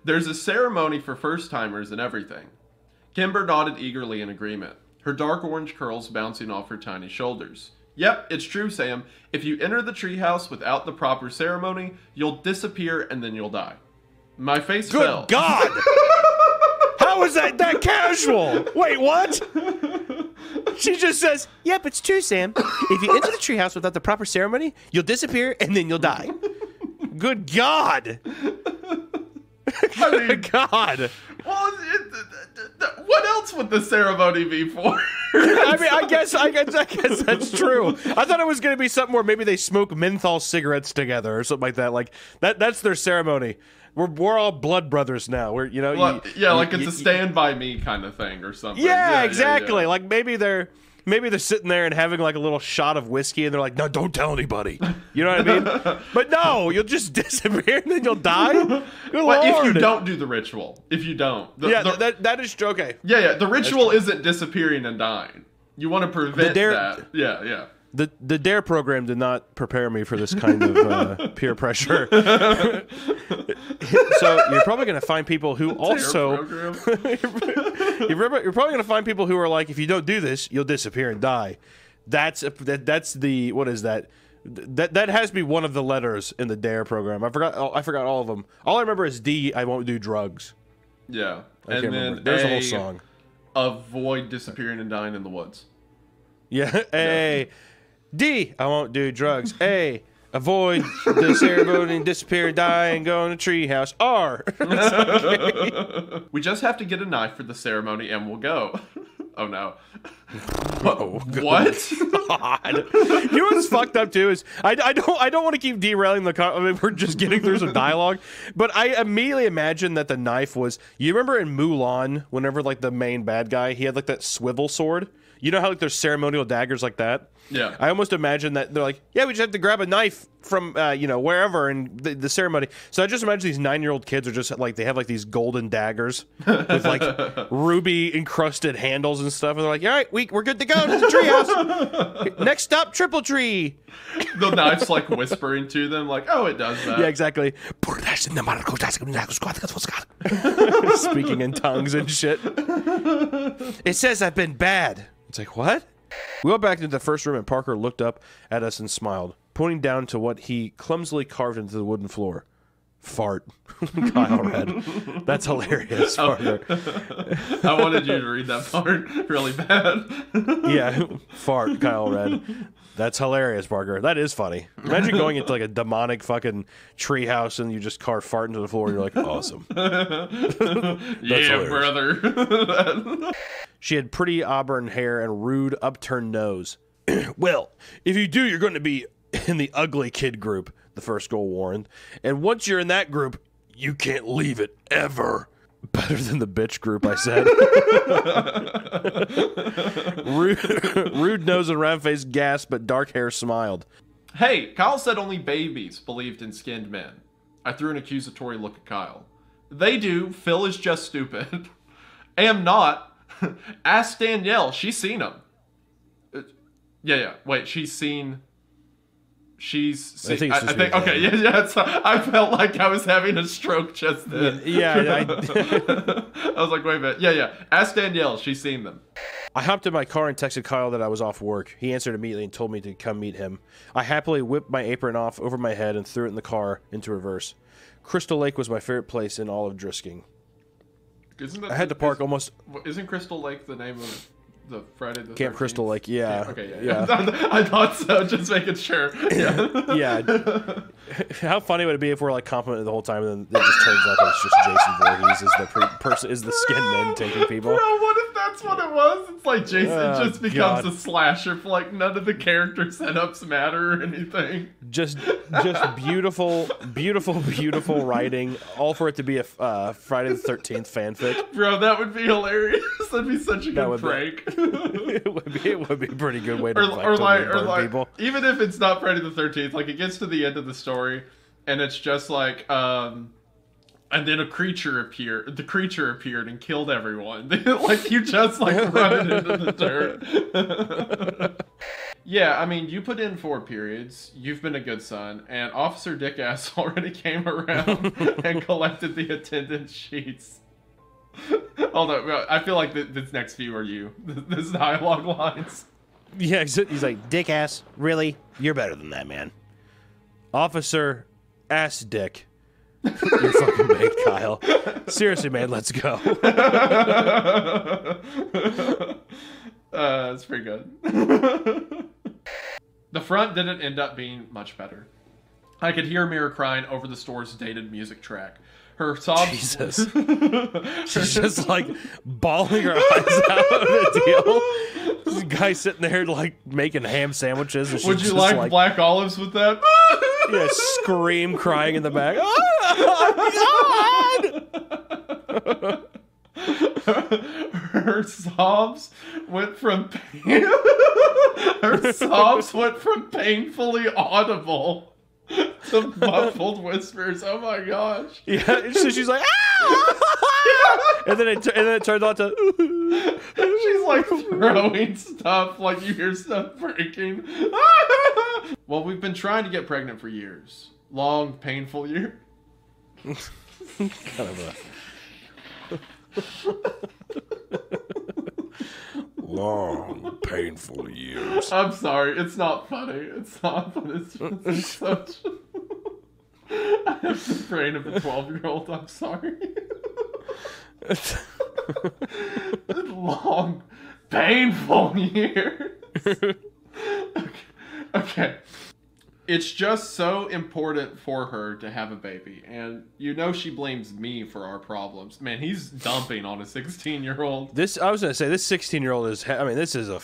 There's a ceremony for first-timers and everything. Kimber nodded eagerly in agreement, her dark orange curls bouncing off her tiny shoulders. Yep, it's true, Sam. If you enter the treehouse without the proper ceremony, you'll disappear and then you'll die. My face fell. Good God! How is that casual? Wait, what? She just says, yep, it's true, Sam. If you enter the treehouse without the proper ceremony, you'll disappear and then you'll die. Good God! I mean, God! well, what else would the ceremony be for? I mean, I guess that's true. I thought it was going to be something where maybe they smoke menthol cigarettes together or something like that. Like that's their ceremony. We're all blood brothers now. We're like it's a Stand By Me kind of thing or something. Yeah, exactly. Yeah. Like maybe they're sitting there and having like a little shot of whiskey, and they're like, "No, don't tell anybody." You know what I mean? But no, you'll just disappear and then you'll die. But if you don't do the ritual, that is true. Okay. Yeah. The ritual isn't disappearing and dying. You want to prevent that. Yeah. The DARE program did not prepare me for this kind of peer pressure. So you're probably going to find people who also... you're probably going to find people who are like, if you don't do this, you'll disappear and die. That's the... What is that? That has to be one of the letters in the DARE program. I forgot all of them. All I remember is D, I won't do drugs. Yeah. And then remember. There's a whole song. Avoid disappearing and dying in the woods. Yeah. A... D, I won't do drugs. A, avoid the ceremony and disappear and die and go in a treehouse. R. Okay. We just have to get a knife for the ceremony and we'll go. Oh no. What? God. You know what's fucked up too is I don't want to keep derailing the I mean, we're just getting through some dialogue, but I immediately imagine that the knife was, you remember in Mulan, whenever like the main bad guy, he had like that swivel sword? You know how like there's ceremonial daggers like that? Yeah. I almost imagine that they're like, yeah, we just have to grab a knife from, wherever in the ceremony. So I just imagine these 9-year-old kids are just like, they have like these golden daggers with like ruby encrusted handles and stuff. And they're like, all right, we're good to go to the treehouse. Next stop, Triple Tree. The knife's like whispering to them like, oh, it does that. Yeah, exactly. Speaking in tongues and shit. It says I've been bad. It's like, what? We went back into the first room and Parker looked up at us and smiled, pointing down to what he clumsily carved into the wooden floor. Fart. Kyle read. That's hilarious, Parker. I wanted you to read that part really bad. Yeah, fart, Kyle read. That's hilarious, Parker. That is funny. Imagine going into like a demonic fucking treehouse and you just carve fart into the floor and you're like, awesome. Yeah, brother. She had pretty auburn hair and rude upturned nose. Well, if you do, you're going to be in the ugly kid group, the first girl warned. And once you're in that group, you can't leave it ever. Better than the bitch group, I said. Rude nose and round face gasped, but dark hair smiled. Hey, Kyle said only babies believed in skinned men. I threw an accusatory look at Kyle. They do. Phil is just stupid. Am not. Ask Danielle. She's seen him. Yeah. Wait, she's seen... I think okay, yeah. So I felt like I was having a stroke just then. Yeah. I was like, wait a minute. Yeah. Ask Danielle. She's seen them. I hopped in my car and texted Kyle that I was off work. He answered immediately and told me to come meet him. I happily whipped my apron off over my head and threw it in the car into reverse. Crystal Lake was my favorite place in all of Drisking. I had to park almost... Isn't Crystal Lake the name of the Friday the 13th? Camp Crystal Lake, yeah. Okay, yeah. I thought so, just making sure. Yeah. How funny would it be if we're like complimented the whole time and then it just turns out that it's just Jason Voorhees is the skin men taking people? Bro, what if that's what it was? It's like Jason just becomes a slasher for like none of the character setups matter or anything. Just beautiful writing, all for it to be a Friday the 13th fanfic. Bro, that would be hilarious. That'd be such a good prank. It would be a pretty good way to burn people. Even if it's not Friday the 13th, like it gets to the end of the story and it's just like and then the creature appeared and killed everyone. Like you just like run it into the dirt. Yeah, I mean, you put in 4 periods, you've been a good son, and Officer Dickass already came around and collected the attendance sheets. Although, I feel like this next few are you. This dialogue lines. Yeah, he's like, dick ass, really? You're better than that, man. Officer ass dick. You're fucking baked, Kyle. Seriously, man, let's go. That's pretty good. The front didn't end up being much better. I could hear Mira crying over the store's dated music track. Her sobs... Jesus. She's just, like, bawling her eyes out of the deal. This guy sitting there, like, making ham sandwiches. And she's Would you just like black olives with that? Yeah, scream, crying in the back. Oh, God! Her sobs went from painfully audible to muffled whispers. Oh my gosh! Yeah, so she's like, ah! and then it turns on to. She's like throwing stuff, like you hear stuff breaking. Well, we've been trying to get pregnant for years, long, painful years. Kind of a. Long, painful years. I'm sorry, it's not funny. It's not, but it's just such... I have the brain of a 12-year-old, I'm sorry. Long, painful years. Okay. It's just so important for her to have a baby, and you know she blames me for our problems. Man, he's dumping on a 16-year-old. I was gonna say, this 16-year-old is. I mean, this is a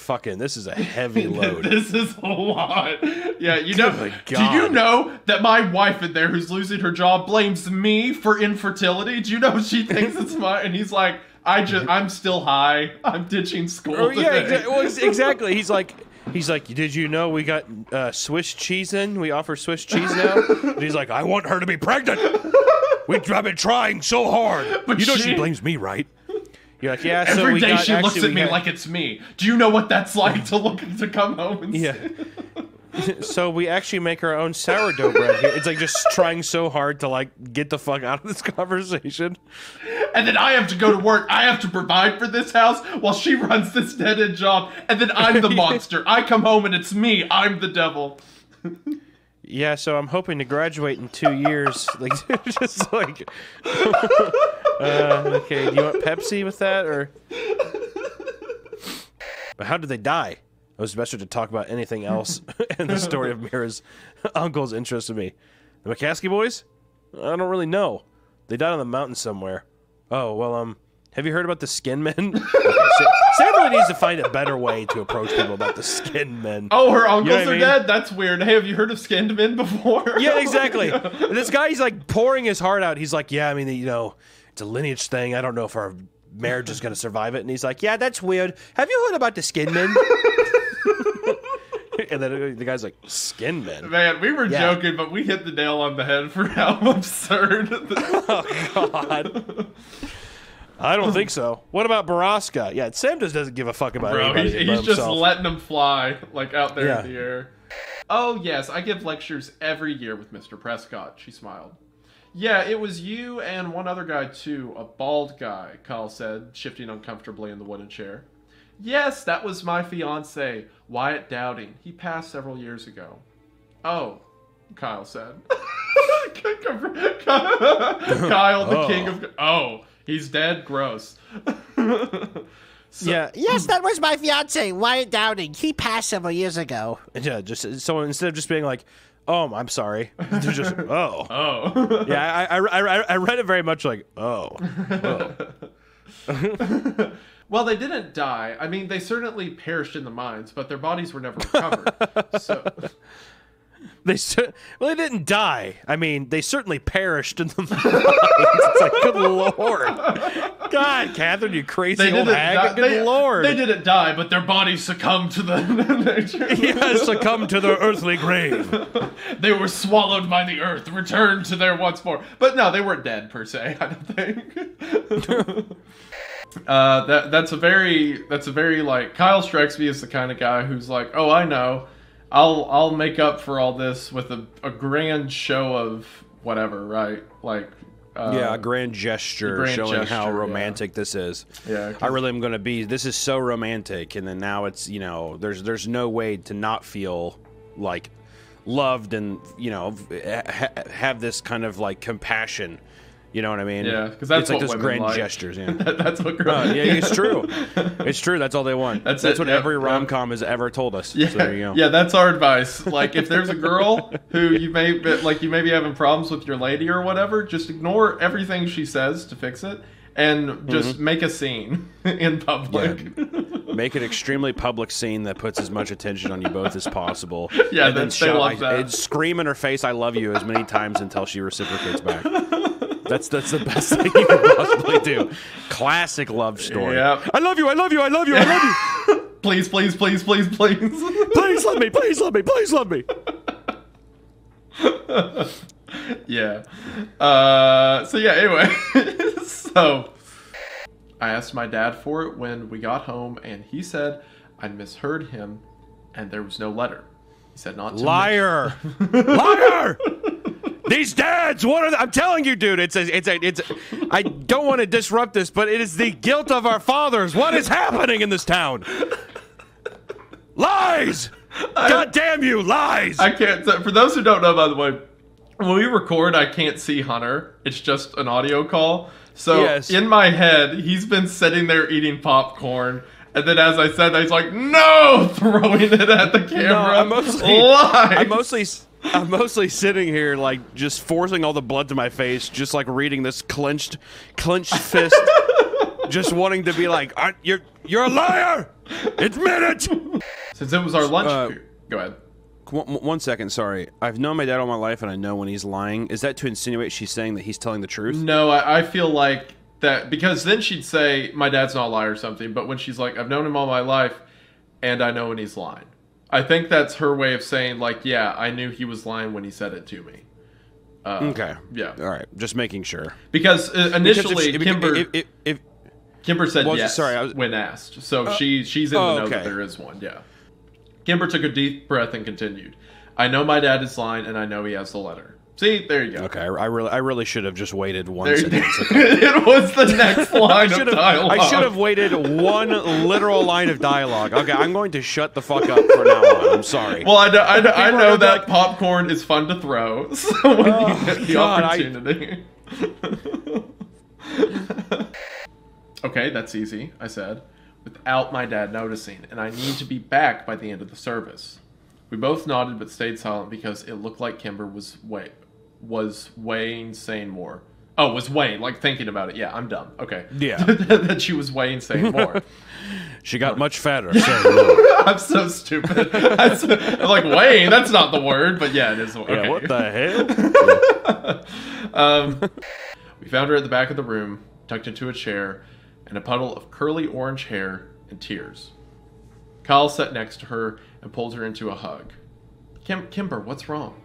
heavy load. This is a lot. Yeah, you know. Do you know that my wife in there, who's losing her job, blames me for infertility? Do you know she thinks it's my? And he's like, I'm still high. I'm ditching school. Oh yeah, today. exactly. He's like, did you know we got Swiss cheese in? We offer Swiss cheese now. And he's like, I want her to be pregnant. I've been trying so hard. But she blames me, right? You're like, yeah. So every day she looks at me like it's me. Do you know what that's like to come home and see? So we actually make our own sourdough bread here. It's like just trying so hard to like get the fuck out of this conversation. And then I have to go to work. I have to provide for this house while she runs this dead-end job. And then I'm the monster. I come home and it's me. I'm the devil. Yeah, so I'm hoping to graduate in 2 years. Like, just like, okay. Do you want Pepsi with that, or? But how did they die? It was better to talk about anything else. And the story of Mira's uncle's interested me. The McCaskey boys? I don't really know. They died on the mountain somewhere. Oh, well, have you heard about the skin men? Okay, Sam really needs to find a better way to approach people about the skin men. Oh, her uncles are dead? That's weird. Hey, have you heard of skinned men before? Yeah, exactly. This guy, he's like pouring his heart out. He's like, yeah, I mean, you know, it's a lineage thing. I don't know if our marriage is going to survive it. And he's like, yeah, that's weird. Have you heard about the skin men? And then the guy's like, skin men? Man, we were joking, but we hit the nail on the head for how absurd. Oh, God. I don't think so. What about Borrasca? Yeah, Sam just doesn't give a fuck about anybody. He's just letting them fly, like, out there in the air. Oh, yes, I give lectures every year with Mr. Prescott, she smiled. Yeah, it was you and one other guy, too, a bald guy, Kyle said, shifting uncomfortably in the wooden chair. Yes, that was my fiancé, Wyatt Dowding. He passed several years ago. Oh, Kyle said. Kyle, the king of... Oh, he's dead? Gross. Yeah. Yes, that was my fiancé, Wyatt Dowding. He passed several years ago. Yeah, just so instead of just being like, oh, I'm sorry, they're just, oh. Oh. Yeah, I read it very much like, oh. Well, they didn't die. I mean, they certainly perished in the mines, but their bodies were never recovered. So... They didn't die. I mean, they certainly perished in the mines. It's like, good Lord. God, Catherine, you crazy old hag. Good Lord. They didn't die, but their bodies succumbed to the nature. Yeah, succumbed to their earthly grave. They were swallowed by the earth, returned to their once more. But no, they weren't dead, per se, I don't think. That's a very like Kyle strikes me as the kind of guy who's like, oh, I know, I'll make up for all this with a grand show of whatever, right? Like a grand gesture showing how romantic this is. Yeah, I really am going to be. This is so romantic, and then now it's there's no way to not feel like loved and have this kind of like compassion. You know what I mean? Yeah, because that's it's like what those grand like. gestures. Yeah, that's what girls. yeah, it's true. It's true. That's all they want. That's what every rom-com has ever told us. Yeah, so there you go. Yeah, that's our advice. Like, if there's a girl who you may be having problems with your lady or whatever, just ignore everything she says to fix it, and just make a scene in public. Yeah. Make an extremely public scene that puts as much attention on you both as possible. Yeah, they love that. Scream in her face, "I love you," as many times until she reciprocates back. That's the best thing you can possibly do. Classic love story. Yep. I love you. I love you. I love you. I love you. Please, please, please, please, please. Please love me. Please love me. Please love me. Yeah. So yeah. Anyway, so I asked my dad for it when we got home, and he said I misheard him, and there was no letter. He said not to. Liar. Liar. These dads, what are they? I'm telling you, dude, it's I don't want to disrupt this, but it is the guilt of our fathers. What is happening in this town? Lies! God damn you, lies! I can't, for those who don't know, by the way, when we record, I can't see Hunter. It's just an audio call. So in my head, he's been sitting there eating popcorn. And then as I said that, he's like, no! Throwing it at the camera. No, I'm mostly sitting here, like, just forcing all the blood to my face, just, like, reading this clenched fist, just wanting to be like, you're a liar! Admit it! Since it was our lunch period. Go ahead. 1 second, sorry. I've known my dad all my life, and I know when he's lying. Is that to insinuate she's saying that he's telling the truth? No, I feel like that, because then she'd say, my dad's not a liar or something, but when she's like, I've known him all my life, and I know when he's lying. I think that's her way of saying, like, yeah, I knew he was lying when he said it to me. Okay. Yeah. All right. Just making sure. Because initially, Kimber said yes sorry, when asked. So she's in the know that there is one, yeah. Kimber took a deep breath and continued. I know my dad is lying, and I know he has the letter. See, there you go. Okay, I really should have just waited 1 second. It was the next line of dialogue. I should have waited one literal line of dialogue. Okay, I'm going to shut the fuck up from now on. I'm sorry. Well, I know that popcorn is fun to throw, so when you get the opportunity. Okay, that's easy, I said, without my dad noticing, and I need to be back by the end of the service. We both nodded but stayed silent because it looked like Kimber was weighing saying more. Oh, was weighing, like thinking about it. Yeah, I'm dumb. Okay. Yeah. That she was weighing saying more. She got much fatter. I'm so stupid. I'm like, weighing, that's not the word, but yeah, it is. Okay. Yeah, what the hell? We found her at the back of the room, tucked into a chair, and a puddle of curly orange hair and tears. Kyle sat next to her and pulled her into a hug. Kimber, what's wrong?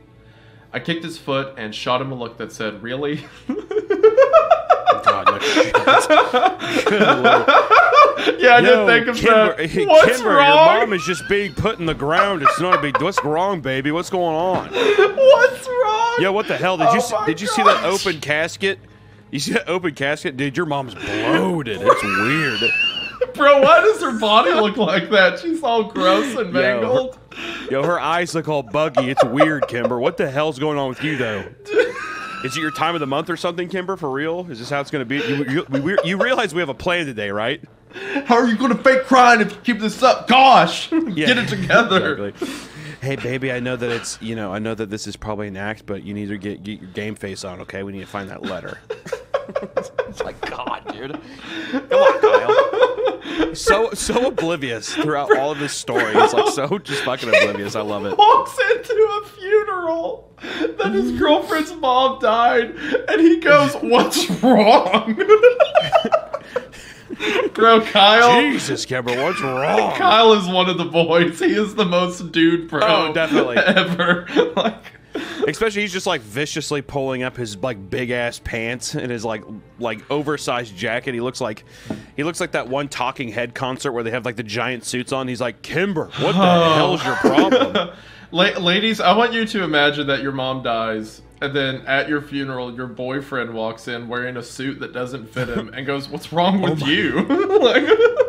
I kicked his foot and shot him a look that said, really? God, no shit. Good Lord. Yeah, I didn't think of Kimber, that. What's Kimber, wrong? your mom is just being put in the ground. It's not a big... What's wrong, baby? What's going on? What's wrong? Yo, what the hell? Did you see that open casket? You see that open casket? Dude, your mom's bloated. It's weird. Bro, why does her body look like that? She's all gross and mangled. Her eyes look all buggy. It's weird, Kimber. What the hell's going on with you, though? Is it your time of the month or something, Kimber? For real? Is this how it's going to be? You realize we have a plan today, right? How are you going to fake crying if you keep this up? Gosh! Get it together. Exactly. Hey, baby, I know that it's, I know that this is probably an act, but you need to get your game face on, okay? We need to find that letter. It's like, God, dude. Come on, Kyle. So oblivious throughout all of this story. It's like so just fucking oblivious. I love it. Walks into a funeral that his girlfriend's mom died, and he goes, "What's wrong?" Bro, Kyle. Jesus, Kimber, what's wrong? Kyle is one of the boys. He is the most dude bro. Oh, definitely. Ever. Like, Especially he's just like viciously pulling up his like big ass pants and his like oversized jacket. He looks like that one Talking Head concert where they have like the giant suits on. He's like, Kimber, what the hell's your problem? Ladies, I want you to imagine that your mom dies, and then at your funeral, your boyfriend walks in wearing a suit that doesn't fit him and goes, "What's wrong with you?" Like,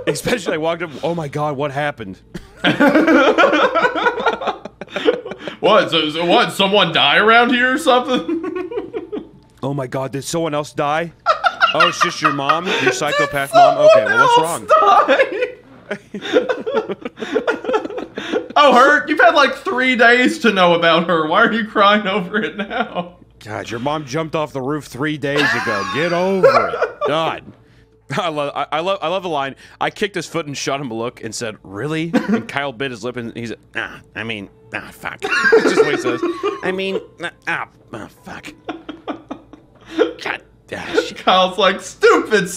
especially I walked up, oh my god, what happened? What? So what? Someone die around here or something? Oh my god, did someone else die? Oh, it's just your mom? Your psychopath mom? Okay, well, what's wrong? Oh, her? You've had like 3 days to know about her. Why are you crying over it now? God, your mom jumped off the roof 3 days ago. Get over it. God. I love the line. I kicked his foot and shot him a look and said, "Really?" And Kyle bit his lip and he said, fuck. That's just what he says. Fuck. God. Shit. Kyle's like, stupid.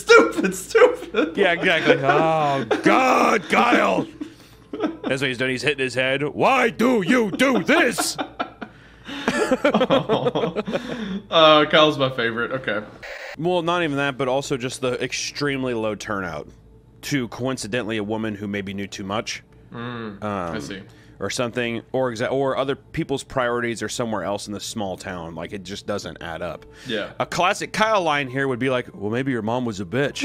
Yeah, exactly. Oh, God, Kyle. That's what he's done. He's hitting his head. Why do you do this? Kyle's my favorite. Okay. Well, not even that, but also just the extremely low turnout to coincidentally a woman who maybe knew too much. I see. Or something, or other people's priorities are somewhere else in this small town. Like, it just doesn't add up. Yeah. A classic Kyle line here would be like, well, maybe your mom was a bitch.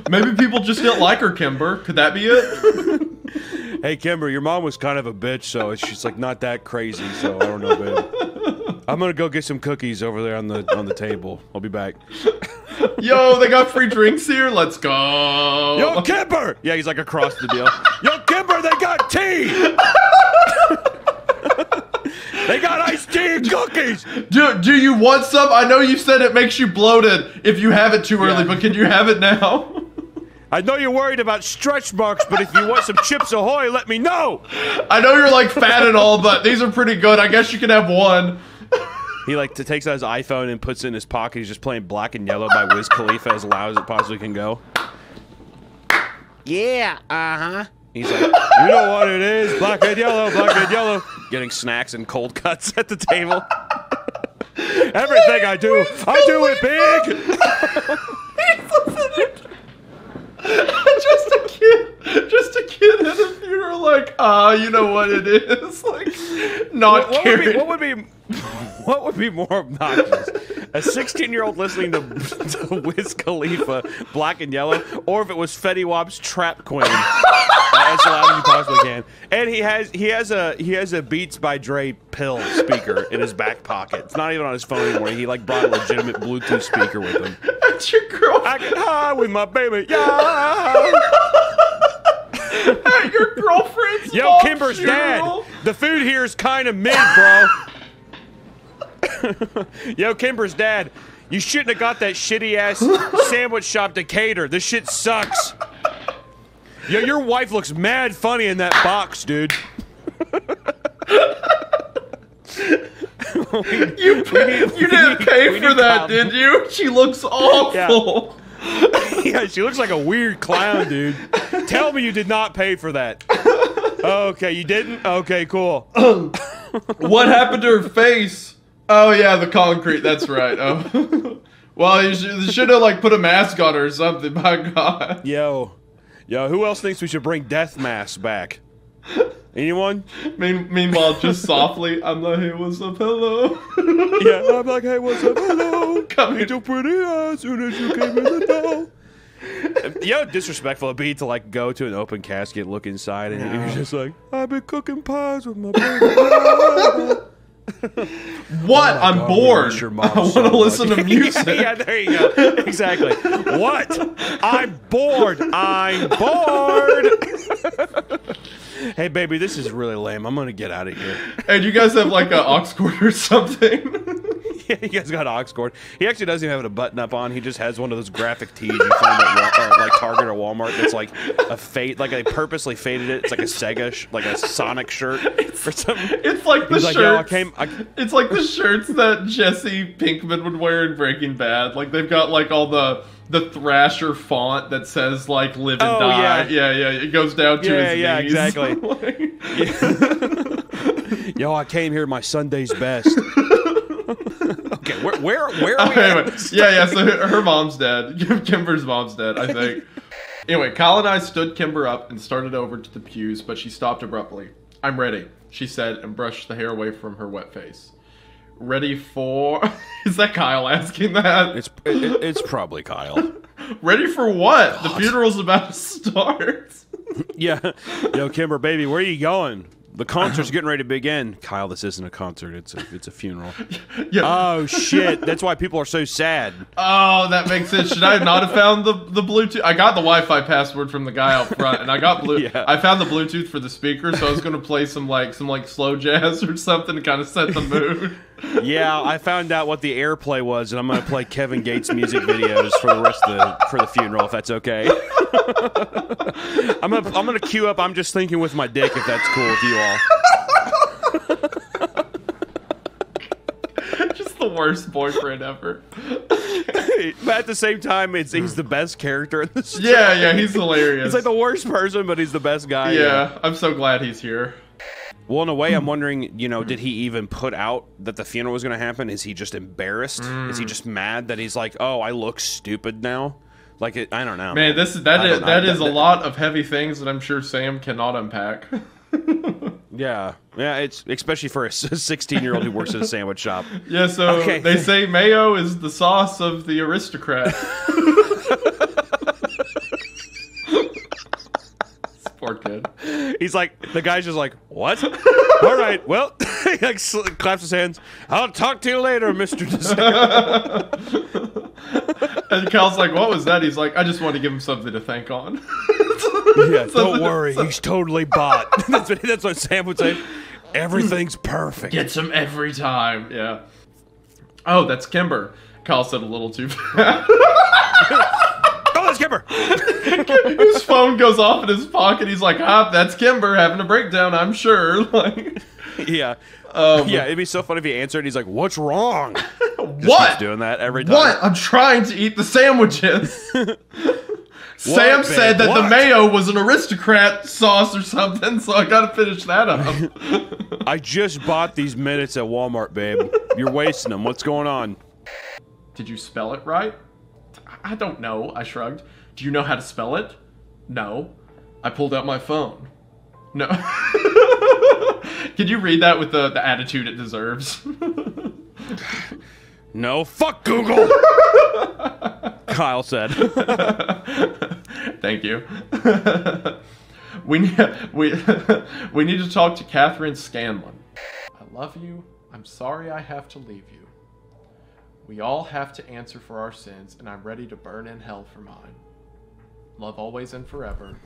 Maybe people just didn't like her, Kimber. Could that be it? Hey, Kimber, your mom was kind of a bitch, so she's like not that crazy, so I don't know, babe. I'm gonna go get some cookies over there on the table. I'll be back. Yo, they got free drinks here? Let's go. Yo, Kimber! Yeah, he's like across the deal. Yo, Kimber, they got tea! They got iced tea and cookies! Do you want some? I know you said it makes you bloated if you have it too early, but can you have it now? I know you're worried about stretch marks, but if you want some Chips Ahoy, let me know! I know you're like fat and all, but these are pretty good. I guess you can have one. He like takes out his iPhone and puts it in his pocket. He's just playing Black and Yellow by Wiz Khalifa as loud as it possibly can go. Yeah, uh-huh. He's like, you know what it is, black and yellow. Getting snacks and cold cuts at the table. Everything I do it big. Just a kid at a funeral, like, you know what it is, like, not caring. What would be more obnoxious? A 16-year-old listening to Wiz Khalifa, Black and Yellow, or if it was Fetty Wap's Trap Queen, as loud as you possibly can. And he has a Beats by Dre pill speaker in his back pocket. It's not even on his phone anymore. He like brought a legitimate Bluetooth speaker with him. That's your girlfriend. I get high with my baby, yeah. At your girlfriend's Yo, Kimber's funeral. dad. The food here is kind of mid, bro. Yo, Kimber's dad. You shouldn't have got that shitty ass sandwich shop Decatur. This shit sucks. Yo, your wife looks mad funny in that box, dude. You didn't pay for that, did you? She looks awful. Yeah, she looks like a weird clown, dude. Tell me you did not pay for that. Okay, you didn't? Okay, cool. What happened to her face? Oh, yeah, the concrete. That's right. Oh. Well, you should have, like, put a mask on her or something, by God. Yo, who else thinks we should bring death masks back? Anyone? Meanwhile, just softly, I'm like, hey, what's up, hello? Yeah, I'm like, hey, what's up, hello? Come Ain't your pretty as soon as you came in the door. Yo, disrespectful it'd be to like go to an open casket, look inside, and you're just like, I've been cooking pies with my baby. What? I'm God, bored. I want to listen to music. Yeah, there you go. Exactly. What? I'm bored. Hey, baby, this is really lame. I'm gonna get out of here. Hey, do you guys have like an aux cord or something? Yeah, he guys got aux cord. He actually doesn't even have a button up on. He just has one of those graphic tees you find at like Target or Walmart. That's like a fade, like they purposely faded it. It's like a Sega, like a Sonic shirt or something. It's like the shirts. Yo, it's like the shirts that Jesse Pinkman would wear in Breaking Bad. Like they've got like all the Thrasher font that says like "Live and Die." Yeah. It goes down to his knees. Exactly. Yo, I came here my Sunday's best. Okay, where are we Anyway, at? yeah, so her mom's dead. Kimber's mom's dead, I think. Anyway, Kyle and I stood Kimber up and started over to the pews, but she stopped abruptly. "I'm ready," she said, and brushed the hair away from her wet face. "Ready for..." Is that Kyle asking that? It's probably Kyle. Ready for what? God. The funeral's about to start. Yeah. Yo, Kimber, baby, where are you going? The concert's getting ready to begin. Kyle, this isn't a concert. It's a funeral. Yeah. Oh, shit. That's why people are so sad. Oh, that makes sense. Should I not have found the Bluetooth? I got the Wi-Fi password from the guy out front, and I got Yeah. I found the Bluetooth for the speaker, so I was going to play some slow jazz or something to kind of set the mood. Yeah, I found out what the airplay was, and I'm going to play Kevin Gates music videos for the rest of the funeral, if that's okay. I'm gonna queue up "I'm Just Thinking with My Dick," if that's cool with you all. Just the worst boyfriend ever. But at the same time, he's the best character in this. Yeah, he's hilarious. He's like the worst person, but he's the best guy. Yeah, I'm so glad he's here. Well, in a way, I'm wondering, did he even put out that the funeral was going to happen? Is he just embarrassed? Is he just mad that he's like, oh, I look stupid now? Like, I don't know. Man, that is a lot of heavy things that I'm sure Sam cannot unpack. Yeah, it's especially for a 16-year-old who works at a sandwich shop. Yeah, so okay. They say mayo is the sauce of the aristocrat. Poor kid. He's like, the guy's just like, what? All right, well, he like claps his hands. I'll talk to you later, Mr. And Cal's like, what was that? He's like, I just want to give him something to thank on. Yeah, don't worry, he's totally bought. That's what Sam would say. Everything's perfect. Gets him every time. Yeah. Oh, that's Kimber. Kyle said a little too fast. Oh, that's Kimber. His phone goes off in his pocket. He's like, that's Kimber having a breakdown, I'm sure. Like, yeah. Yeah, it'd be so funny if he answered. He's like, "What's wrong?" What? Keeps doing that every time. What? I'm trying to eat the sandwiches. Sam said that the mayo was an aristocrat sauce or something, so I gotta finish that up. I just bought these minutes at Walmart, babe. You're wasting them. What's going on? Did you spell it right? I don't know, I shrugged. Do you know how to spell it? No. I pulled out my phone. No. Could you read that with the attitude it deserves? No, fuck Google! Kyle said. Thank you. We need to talk to Catherine Scanlon. I love you. I'm sorry I have to leave you. We all have to answer for our sins, and I'm ready to burn in hell for mine. Love always and forever,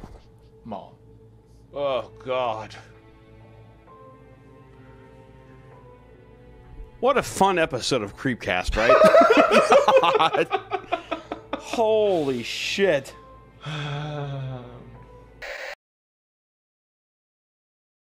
Mom. Oh, God. What a fun episode of CreepCast, right? God. Holy shit.